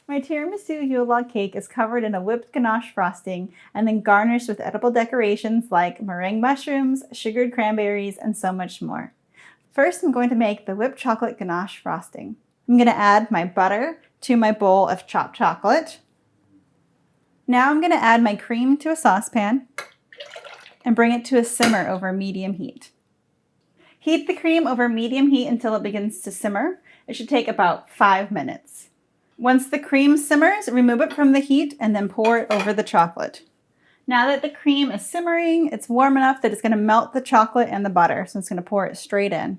My tiramisu Yule cake is covered in a whipped ganache frosting and then garnished with edible decorations like meringue mushrooms, sugared cranberries, and so much more. First, I'm going to make the whipped chocolate ganache frosting. I'm going to add my butter to my bowl of chopped chocolate. Now I'm going to add my cream to a saucepan and bring it to a simmer over medium heat. Heat the cream over medium heat until it begins to simmer. It should take about 5 minutes. Once the cream simmers, remove it from the heat and then pour it over the chocolate. Now that the cream is simmering, it's warm enough that it's going to melt the chocolate and the butter, so it's going to pour it straight in.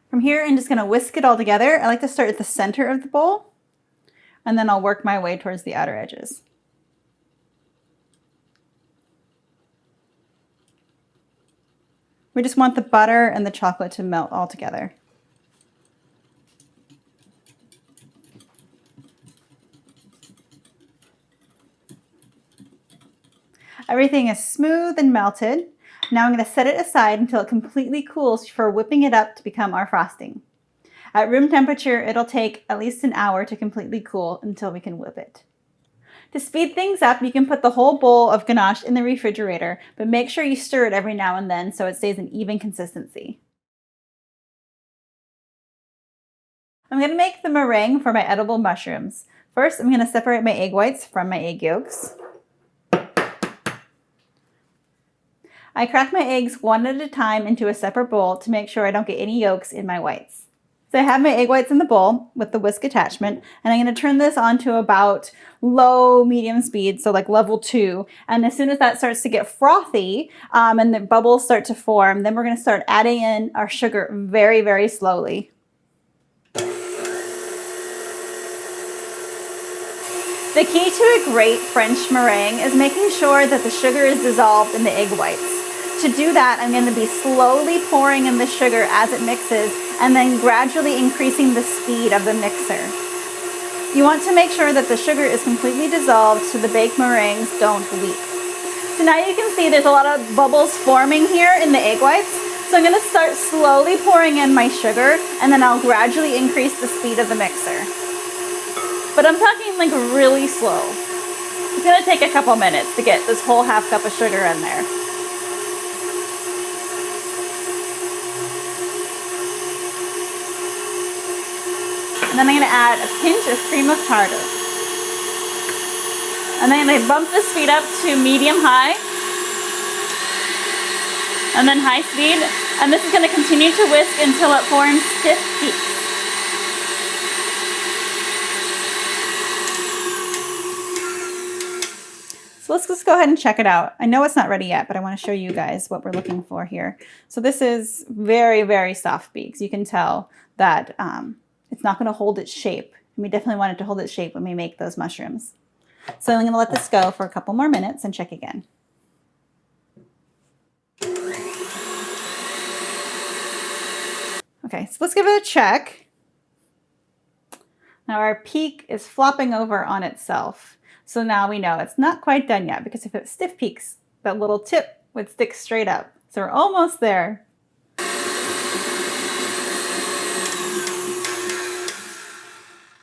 From here, I'm just going to whisk it all together. I like to start at the center of the bowl, and then I'll work my way towards the outer edges. We just want the butter and the chocolate to melt all together. Everything is smooth and melted. Now I'm going to set it aside until it completely cools for whipping it up to become our frosting. At room temperature, it'll take at least an hour to completely cool until we can whip it. To speed things up, you can put the whole bowl of ganache in the refrigerator, but make sure you stir it every now and then so it stays an even consistency. I'm going to make the meringue for my edible mushrooms. First, I'm going to separate my egg whites from my egg yolks. I crack my eggs one at a time into a separate bowl to make sure I don't get any yolks in my whites. So I have my egg whites in the bowl with the whisk attachment, and I'm going to turn this on to about low-medium speed, so like level 2. And as soon as that starts to get frothy and the bubbles start to form, then we're going to start adding in our sugar very, very slowly. The key to a great French meringue is making sure that the sugar is dissolved in the egg whites. To do that, I'm going to be slowly pouring in the sugar as it mixes and then gradually increasing the speed of the mixer. You want to make sure that the sugar is completely dissolved so the baked meringues don't leak. So now you can see there's a lot of bubbles forming here in the egg whites. So I'm going to start slowly pouring in my sugar and then I'll gradually increase the speed of the mixer. But I'm talking like really slow. It's going to take a couple minutes to get this whole half cup of sugar in there. And then I'm going to add a pinch of cream of tartar. And then I'm going to bump the speed up to medium-high. And then high speed. And this is going to continue to whisk until it forms stiff peaks. So let's just go ahead and check it out. I know it's not ready yet, but I want to show you guys what we're looking for here. So this is very, very soft peaks. You can tell that it's not going to hold its shape. And we definitely want it to hold its shape when we make those mushrooms. So I'm going to let this go for a couple more minutes and check again. Okay, so let's give it a check. Now our peak is flopping over on itself. So now we know it's not quite done yet, because if it stiff peaks, that little tip would stick straight up. So we're almost there.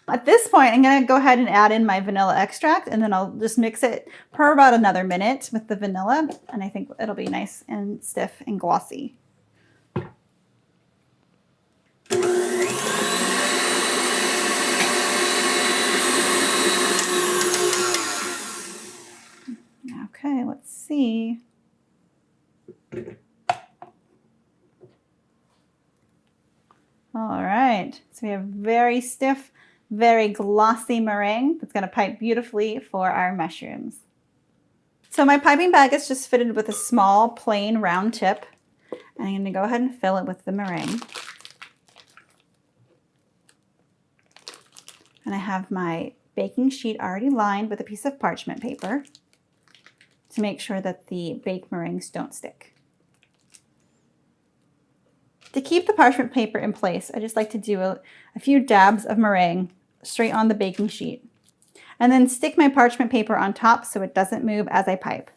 At this point, I'm going to go ahead and add in my vanilla extract, and then I'll just mix it for about another minute with the vanilla, and I think it'll be nice and stiff and glossy. Okay, let's see. All right, so we have very stiff, very glossy meringue that's going to pipe beautifully for our mushrooms. So my piping bag is just fitted with a small plain round tip, and I'm going to go ahead and fill it with the meringue. And I have my baking sheet already lined with a piece of parchment paper to make sure that the baked meringues don't stick. To keep the parchment paper in place, I just like to do a few dabs of meringue straight on the baking sheet, and then stick my parchment paper on top so it doesn't move as I pipe.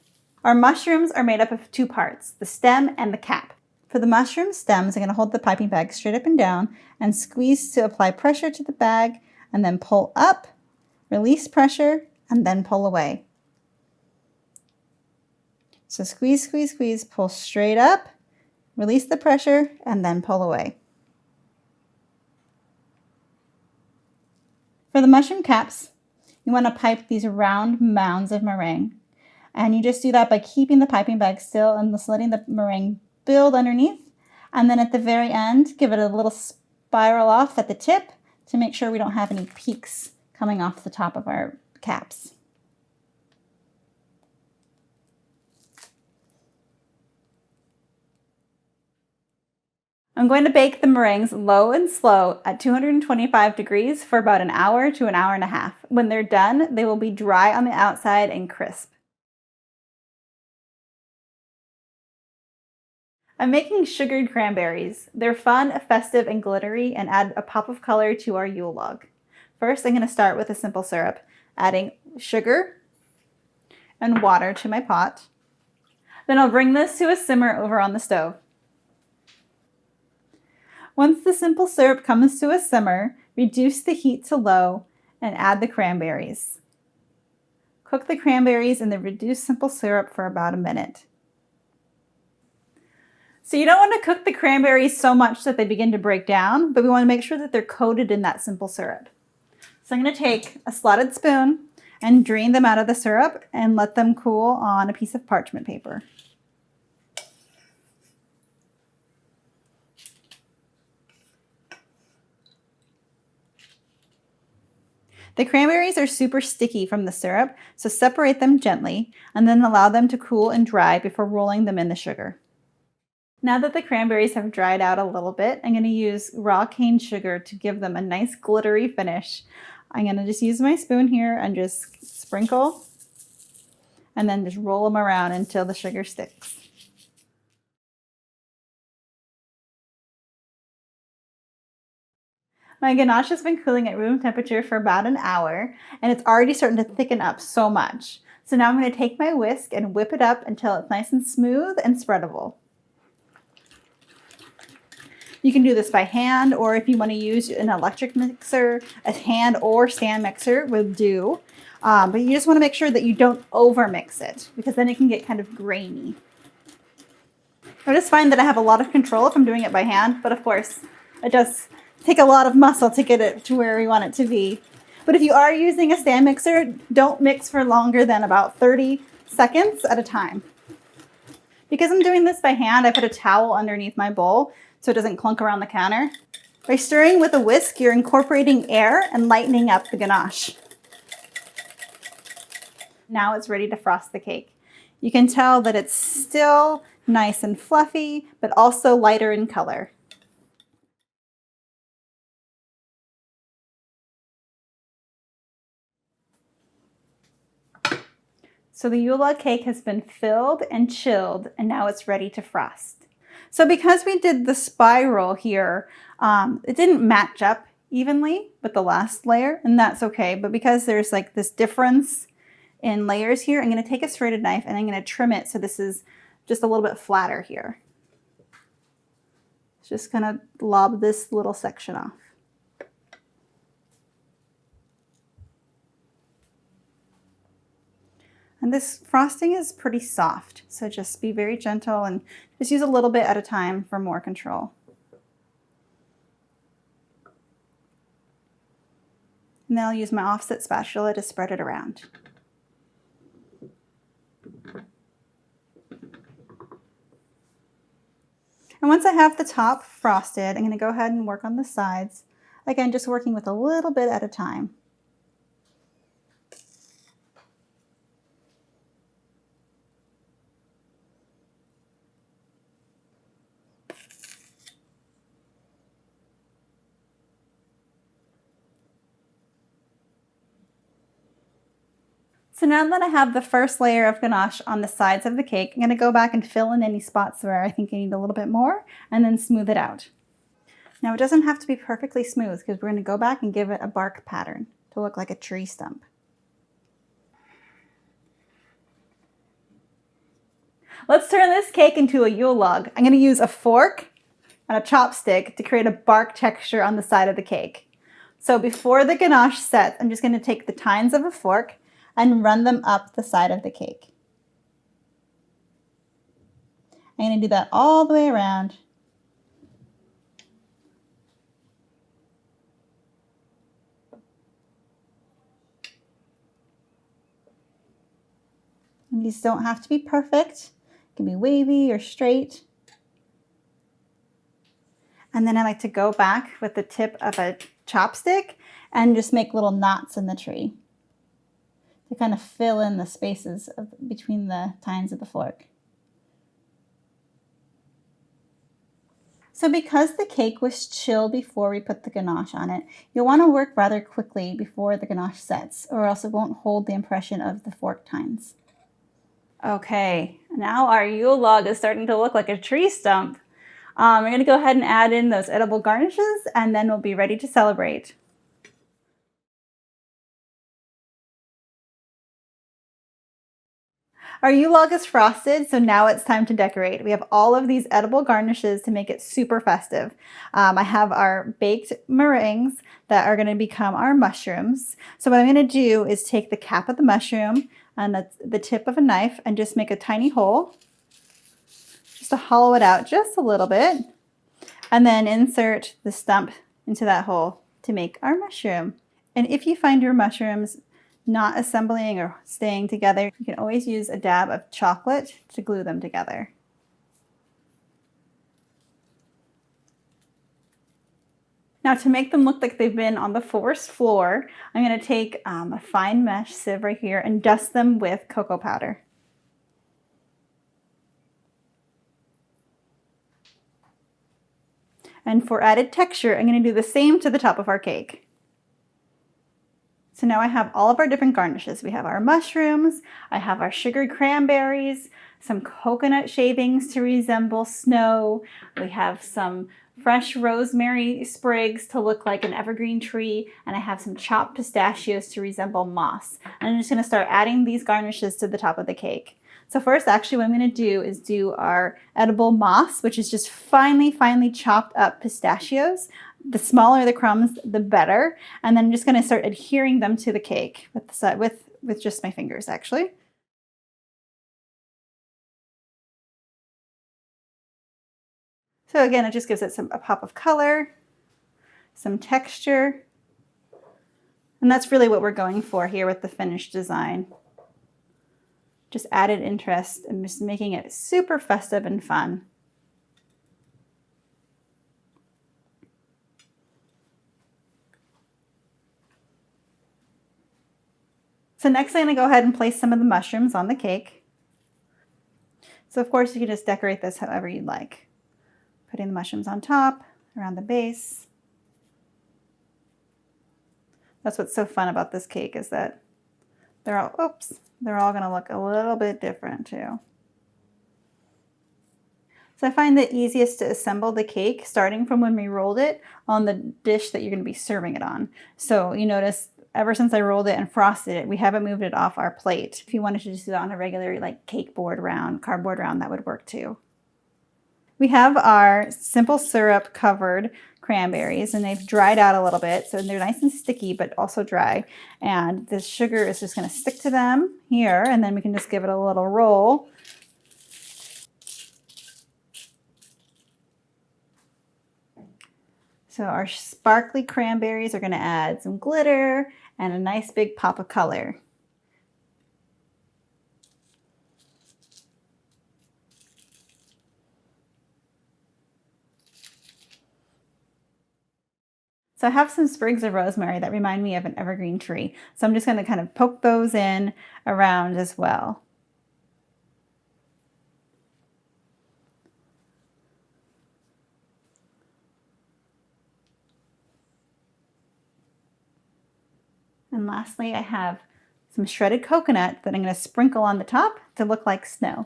Our mushrooms are made up of two parts, the stem and the cap. For the mushroom stems, I'm going to hold the piping bag straight up and down and squeeze to apply pressure to the bag, and then pull up, release pressure, and then pull away. So squeeze, squeeze, squeeze, pull straight up, release the pressure, and then pull away. For the mushroom caps, you want to pipe these round mounds of meringue. And you just do that by keeping the piping bag still and just letting the meringue build underneath. And then at the very end, give it a little spiral off at the tip to make sure we don't have any peaks coming off the top of our caps. I'm going to bake the meringues low and slow at 225 degrees for about an hour to an hour and a half. When they're done, they will be dry on the outside and crisp. I'm making sugared cranberries. They're fun, festive, and glittery and add a pop of color to our Yule log. First, I'm going to start with a simple syrup, adding sugar and water to my pot. Then I'll bring this to a simmer over on the stove. Once the simple syrup comes to a simmer, reduce the heat to low and add the cranberries. Cook the cranberries in the reduced simple syrup for about a minute. So you don't want to cook the cranberries so much that they begin to break down, but we want to make sure that they're coated in that simple syrup. So I'm going to take a slotted spoon and drain them out of the syrup and let them cool on a piece of parchment paper. The cranberries are super sticky from the syrup, so separate them gently and then allow them to cool and dry before rolling them in the sugar. Now that the cranberries have dried out a little bit, I'm going to use raw cane sugar to give them a nice glittery finish. I'm going to just use my spoon here and just sprinkle and then just roll them around until the sugar sticks. My ganache has been cooling at room temperature for about an hour, and it's already starting to thicken up so much. So now I'm going to take my whisk and whip it up until it's nice and smooth and spreadable. You can do this by hand, or if you want to use an electric mixer, a hand or stand mixer will do. But you just want to make sure that you don't over mix it, because then it can get kind of grainy. I just find that I have a lot of control if I'm doing it by hand, but of course it does take a lot of muscle to get it to where we want it to be. But if you are using a stand mixer, don't mix for longer than about 30 seconds at a time. Because I'm doing this by hand, I put a towel underneath my bowl so it doesn't clunk around the counter. By stirring with a whisk, you're incorporating air and lightening up the ganache. Now it's ready to frost the cake. You can tell that it's still nice and fluffy, but also lighter in color. So the Yule log cake has been filled and chilled, and now it's ready to frost. So because we did the spiral here, it didn't match up evenly with the last layer, and that's okay. But because there's like this difference in layers here, I'm going to take a serrated knife and I'm going to trim it so this is just a little bit flatter here. Just kind of lob this little section off. And this frosting is pretty soft, so just be very gentle and just use a little bit at a time for more control. And then I'll use my offset spatula to spread it around. And once I have the top frosted, I'm going to go ahead and work on the sides. Again, just working with a little bit at a time. So now that I have the first layer of ganache on the sides of the cake, I'm going to go back and fill in any spots where I think I need a little bit more and then smooth it out. Now it doesn't have to be perfectly smooth because we're going to go back and give it a bark pattern to look like a tree stump. Let's turn this cake into a Yule log. I'm going to use a fork and a chopstick to create a bark texture on the side of the cake. So before the ganache sets, I'm just going to take the tines of a fork and run them up the side of the cake. I'm going to do that all the way around. And these don't have to be perfect. It can be wavy or straight. And then I like to go back with the tip of a chopstick and just make little knots in the tree to kind of fill in the spaces between the tines of the fork. So because the cake was chilled before we put the ganache on it, you'll want to work rather quickly before the ganache sets, or else it won't hold the impression of the fork tines. Okay, now our Yule log is starting to look like a tree stump. We're going to go ahead and add in those edible garnishes, and then we'll be ready to celebrate. Our Yule log is frosted, so now it's time to decorate. We have all of these edible garnishes to make it super festive. I have our baked meringues that are going to become our mushrooms. So what I'm going to do is take the cap of the mushroom and the tip of a knife and just make a tiny hole, just to hollow it out just a little bit, and then insert the stump into that hole to make our mushroom. And if you find your mushrooms not assembling or staying together, you can always use a dab of chocolate to glue them together. Now to make them look like they've been on the forest floor, I'm going to take a fine mesh sieve right here and dust them with cocoa powder. And for added texture, I'm going to do the same to the top of our cake. So now I have all of our different garnishes. We have our mushrooms, I have our sugared cranberries, some coconut shavings to resemble snow. We have some fresh rosemary sprigs to look like an evergreen tree, and I have some chopped pistachios to resemble moss. And I'm just going to start adding these garnishes to the top of the cake. So first, actually, what I'm going to do is do our edible moss, which is just finely chopped up pistachios. The smaller the crumbs, the better. And then I'm just going to start adhering them to the cake with just my fingers, actually. So again, it just gives it a pop of color, some texture. And that's really what we're going for here with the finished design. Just added interest and just making it super festive and fun. So next I'm going to go ahead and place some of the mushrooms on the cake. So of course you can just decorate this however you'd like. Putting the mushrooms on top, around the base. That's what's so fun about this cake, is that they're all going to look a little bit different too. So I find the easiest to assemble the cake starting from when we rolled it on the dish that you're going to be serving it on. So you notice ever since I rolled it and frosted it, we haven't moved it off our plate. If you wanted to just do it on a regular cake board round, cardboard round, that would work too. We have our simple syrup covered cranberries, and they've dried out a little bit, so they're nice and sticky but also dry. And the sugar is just going to stick to them here, and then we can just give it a little roll. So our sparkly cranberries are going to add some glitter and a nice big pop of color. So I have some sprigs of rosemary that remind me of an evergreen tree. So I'm just going to kind of poke those in around as well. And lastly, I have some shredded coconut that I'm going to sprinkle on the top to look like snow.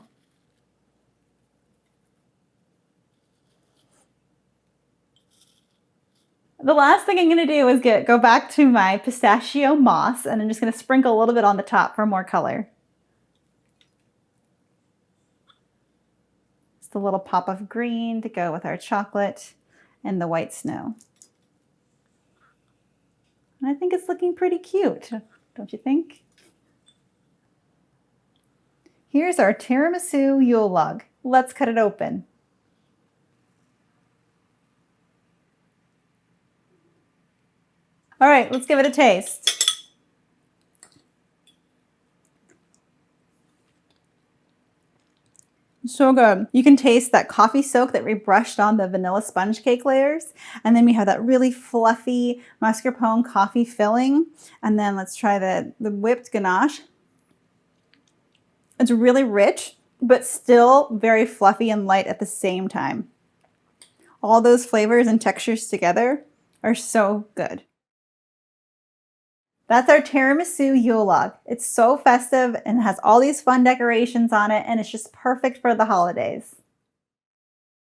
The last thing I'm going to do is go back to my pistachio moss, and I'm just going to sprinkle a little bit on the top for more color. Just a little pop of green to go with our chocolate and the white snow. And I think it's looking pretty cute, don't you think? Here's our Tiramisu Yule log. Let's cut it open. All right, let's give it a taste. So good. You can taste that coffee soak that we brushed on the vanilla sponge cake layers. And then we have that really fluffy mascarpone coffee filling. And then let's try the whipped ganache. It's really rich, but still very fluffy and light at the same time. All those flavors and textures together are so good. That's our Tiramisu Yule log. It's so festive and has all these fun decorations on it, and it's just perfect for the holidays.